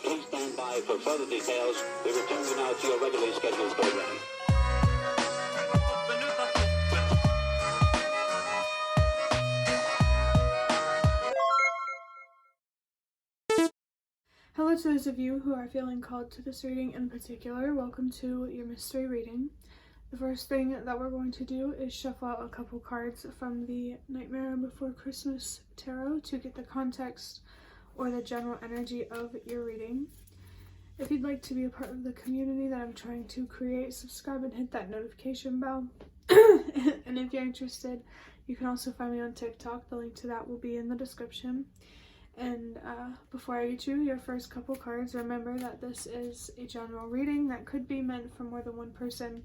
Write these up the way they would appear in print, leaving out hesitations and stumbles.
Please stand by for further details. We return you now to your regularly scheduled program. Hello to those of you who are feeling called to this reading in particular. Welcome to your mystery reading. The first thing that we're going to do is shuffle out a couple cards from the Nightmare Before Christmas Tarot to get the context or the general energy of your reading. If you'd like to be a part of the community that I'm trying to create, subscribe and hit that notification bell. And if you're interested, you can also find me on TikTok. The link to that will be in the description. And before I get you your first couple cards, remember that this is a general reading that could be meant for more than one person.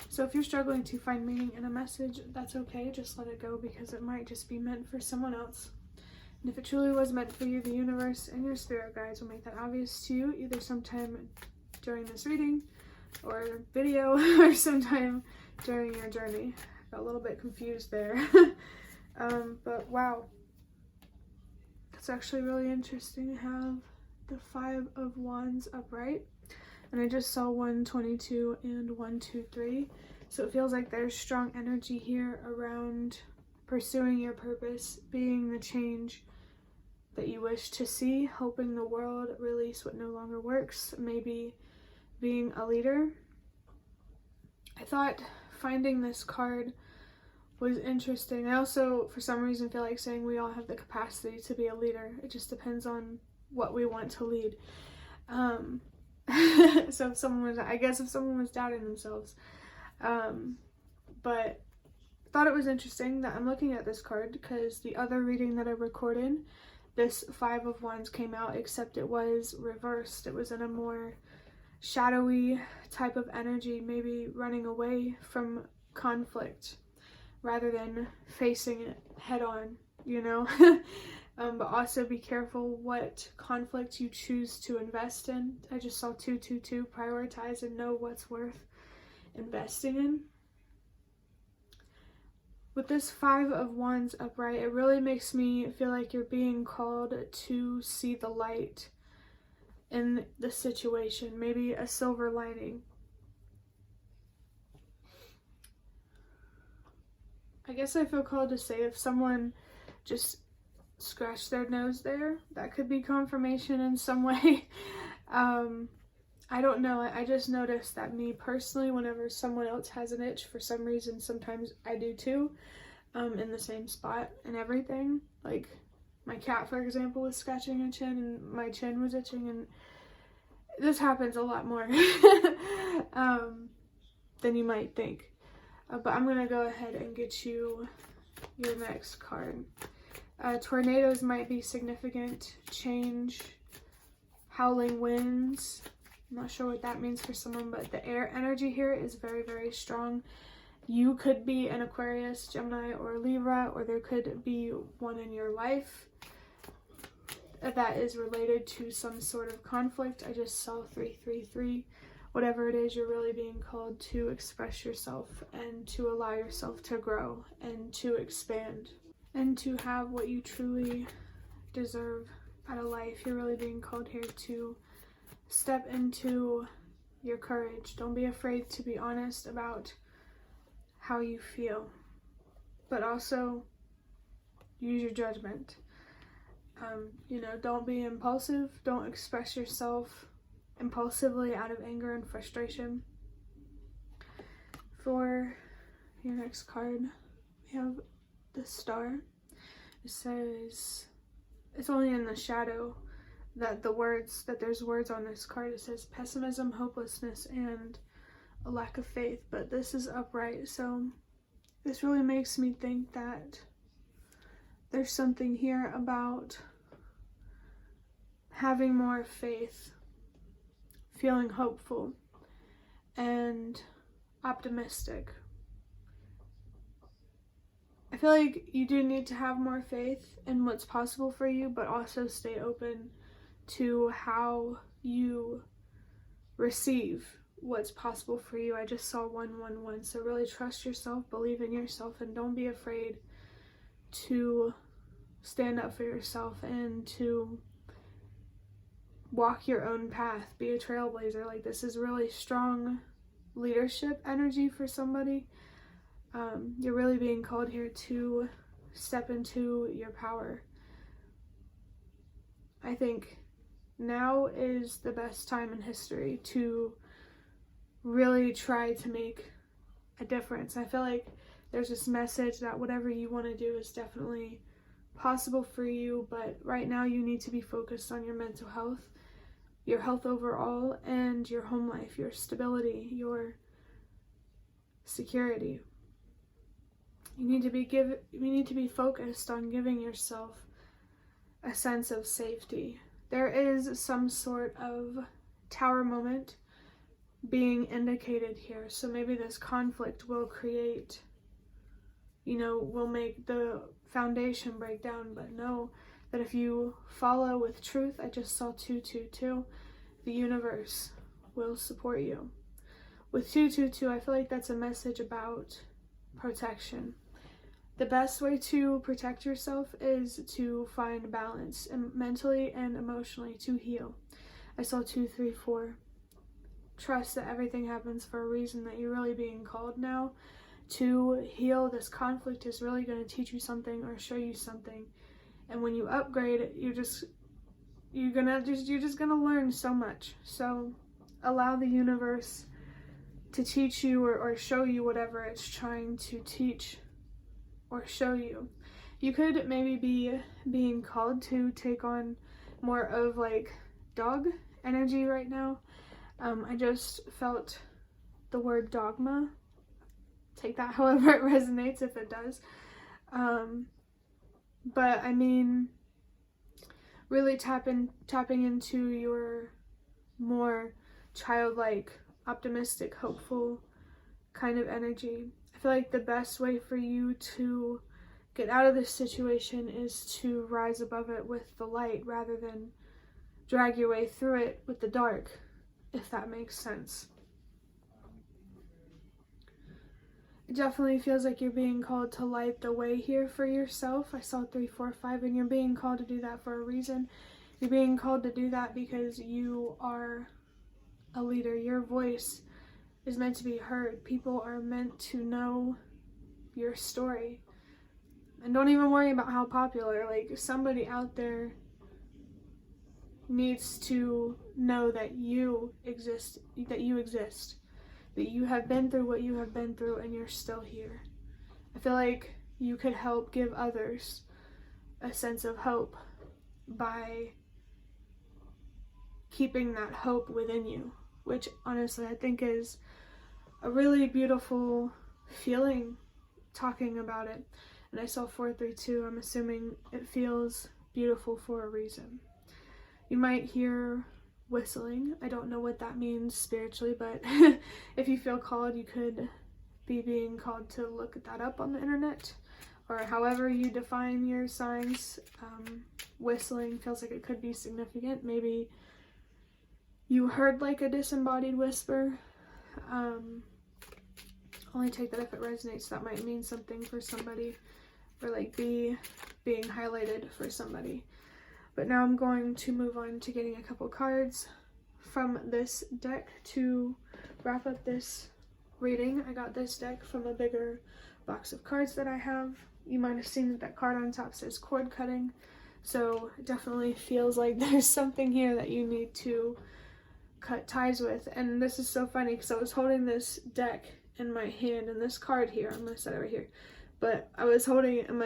So if you're struggling to find meaning in a message, that's okay. Just let it go because it might just be meant for someone else. And if it truly was meant for you, the universe and your spirit guides will make that obvious to you either sometime during this reading or video or sometime during your journey. Got a little bit confused there. But wow. It's actually really interesting to have the 5 of Wands upright, and I just saw 122 and 123, so it feels like there's strong energy here around pursuing your purpose, being the change that you wish to see, helping the world release what no longer works, maybe being a leader. I thought finding this card was interesting. I also, for some reason, feel like saying we all have the capacity to be a leader. It just depends on what we want to lead. So if someone was doubting themselves. But I thought it was interesting that I'm looking at this card because the other reading that I recorded, this 5 of Wands came out, except it was reversed. It was in a more shadowy type of energy, maybe running away from conflict rather than facing it head on, you know? But also be careful what conflict you choose to invest in. I just saw 222, prioritize and know what's worth investing in. With this 5 of Wands upright, it really makes me feel like you're being called to see the light in the situation, maybe a silver lining. I guess I feel called to say if someone just scratched their nose there, that could be confirmation in some way. I don't know. I just noticed that me personally, whenever someone else has an itch, for some reason, sometimes I do too, in the same spot and everything. Like my cat, for example, was scratching her chin and my chin was itching, and this happens a lot more than you might think. But I'm going to go ahead and get you your next card. Tornadoes might be significant. Change. Howling winds. I'm not sure what that means for someone, but the air energy here is very, very strong. You could be an Aquarius, Gemini, or Libra, or there could be one in your life that is related to some sort of conflict. I just saw 333. Whatever it is, you're really being called to express yourself and to allow yourself to grow and to expand and to have what you truly deserve out of life. You're really being called here to step into your courage. Don't be afraid to be honest about how you feel, but also use your judgment. Don't be impulsive. Don't express yourself impulsively out of anger and frustration. For your next card, we have the Star. It says, it's only in the shadow that there's words on this card. It says pessimism, hopelessness, and a lack of faith, but this is upright, so this really makes me think that there's something here about having more faith, feeling hopeful and optimistic. I feel like you do need to have more faith in what's possible for you, but also stay open to how you receive what's possible for you. I just saw 111, so really trust yourself, believe in yourself, and don't be afraid to stand up for yourself and to walk your own path, be a trailblazer. Like, this is really strong leadership energy for somebody. You're really being called here to step into your power. I think now is the best time in history to really try to make a difference. I feel like there's this message that whatever you want to do is definitely possible for you, but right now you need to be focused on your mental health, your health overall, and your home life, your stability, your security. You need to be focused on giving yourself a sense of safety. There is some sort of tower moment being indicated here. So maybe this conflict will create, will make the foundation break down. But know that if you follow with truth, I just saw 222, the universe will support you. With 222, I feel like that's a message about protection. The best way to protect yourself is to find balance, mentally and emotionally, to heal. I saw 234. Trust that everything happens for a reason, that you're really being called now to heal. This conflict is really going to teach you something or show you something. And when you upgrade, you're just gonna learn so much. So allow the universe to teach you or show you whatever it's trying to teach or show you. You could maybe be being called to take on more of like dog energy right now. I just felt the word dogma. Take that however it resonates, if it does. But I mean, really tapping into your more childlike, optimistic, hopeful kind of energy. I feel like the best way for you to get out of this situation is to rise above it with the light rather than drag your way through it with the dark, if that makes sense. It definitely feels like you're being called to light the way here for yourself. I saw 345, and you're being called to do that for a reason. You're being called to do that because you are a leader. Your voice is meant to be heard. People are meant to know your story. And don't even worry about how popular. Like, somebody out there needs to know that you exist, that you have been through what you have been through, and you're still here. I feel like you could help give others a sense of hope by keeping that hope within you, which honestly I think is a really beautiful feeling talking about it. And I saw 432. I'm assuming it feels beautiful for a reason. You might hear whistling. I don't know what that means spiritually, but if you feel called, you could be being called to look that up on the internet, or however you define your signs. Whistling feels like it could be significant. Maybe you heard like a disembodied whisper. Only take that if it resonates. That might mean something for somebody, or like being highlighted for somebody. But now I'm going to move on to getting a couple cards from this deck to wrap up this reading. I got this deck from a bigger box of cards that I have. You might have seen that card on top says cord cutting. So it definitely feels like there's something here that you need to cut ties with. And this is so funny because I was holding this deck in my hand and this card here. I'm going to set it right here. But I was holding it and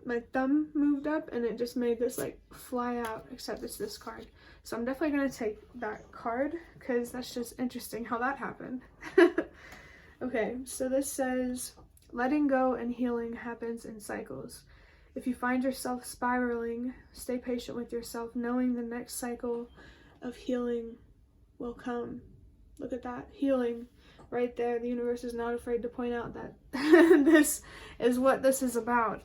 my thumb moved up and it just made this like fly out, except it's this card. So I'm definitely going to take that card because that's just interesting how that happened. Okay, so this says, letting go and healing happens in cycles. If you find yourself spiraling, stay patient with yourself, knowing the next cycle of healing will come. Look at that, healing right there. The universe is not afraid to point out that this is what this is about.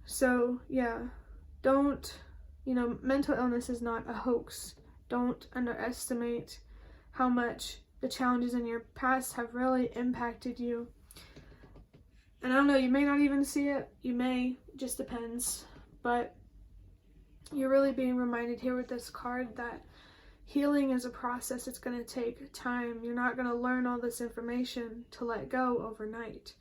So yeah, don't, mental illness is not a hoax. Don't underestimate how much the challenges in your past have really impacted you. And I don't know, you may not even see it, you may, just depends. But you're really being reminded here with this card that healing is a process. It's going to take time. You're not going to learn all this information to let go overnight.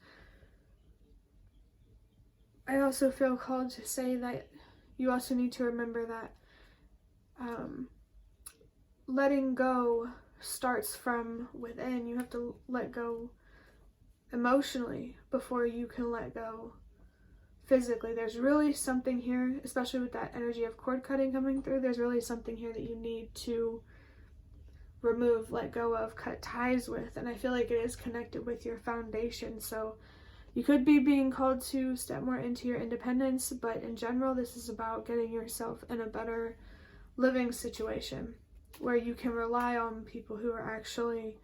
I also feel called to say that you also need to remember that letting go starts from within. You have to let go emotionally before you can let go physically. There's really something here, especially with that energy of cord cutting coming through, there's really something here that you need to remove, let go of, cut ties with, and I feel like it is connected with your foundation. So you could be being called to step more into your independence, but in general, this is about getting yourself in a better living situation where you can rely on people who are actually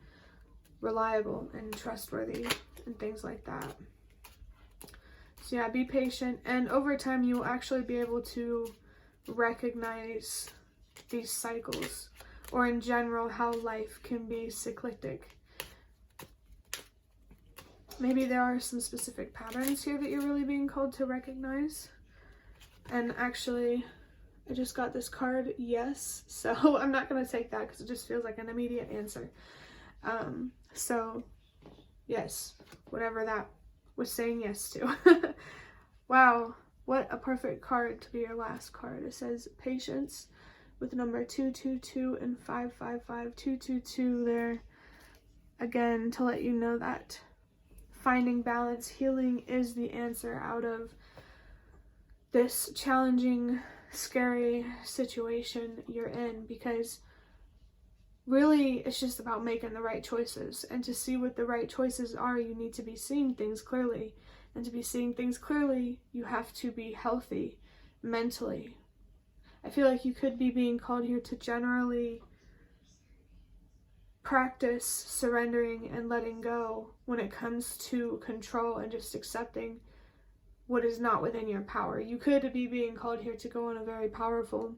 reliable and trustworthy and things like that. So yeah, be patient, and over time you will actually be able to recognize these cycles, or in general how life can be cyclic. Maybe there are some specific patterns here that you're really being called to recognize. And actually, I just got this card, yes, so I'm not going to take that because it just feels like an immediate answer. So yes, whatever that was saying yes to. Wow, what a perfect card to be your last card. It says patience with number 222 and 555. 222 there again to let you know that finding balance, healing is the answer out of this challenging, scary situation you're in, because really it's just about making the right choices. And to see what the right choices are, you need to be seeing things clearly. And to be seeing things clearly, you have to be healthy mentally. I feel like you could be being called here to generally practice surrendering and letting go when it comes to control and just accepting what is not within your power. You could be being called here to go on a very powerful,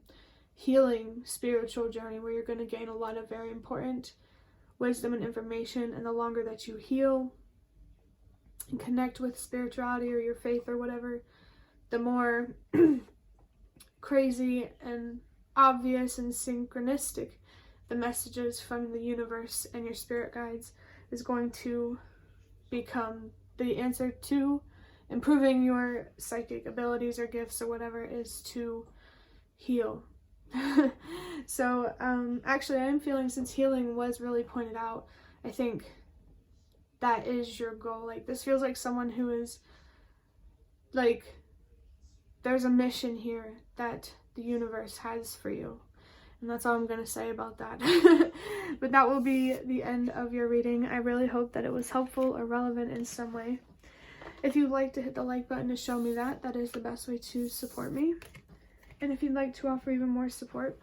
healing, spiritual journey where you're going to gain a lot of very important wisdom and information. And the longer that you heal and connect with spirituality or your faith or whatever, the more crazy and obvious and synchronistic the messages from the universe and your spirit guides is going to become. The answer to improving your psychic abilities or gifts or whatever is to heal. So actually I'm feeling, since healing was really pointed out, I think that is your goal. Like, this feels like someone who is like, there's a mission here that the universe has for you. And that's all I'm going to say about that. But that will be the end of your reading. I really hope that it was helpful or relevant in some way. If you'd like to hit the like button to show me that, that is the best way to support me. And if you'd like to offer even more support,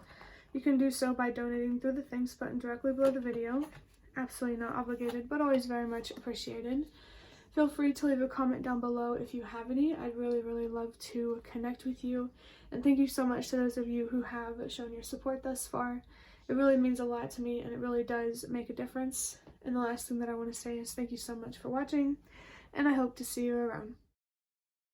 you can do so by donating through the thanks button directly below the video. Absolutely not obligated, but always very much appreciated. Feel free to leave a comment down below if you have any. I'd really, really love to connect with you. And thank you so much to those of you who have shown your support thus far. It really means a lot to me, and it really does make a difference. And the last thing that I want to say is thank you so much for watching, and I hope to see you around.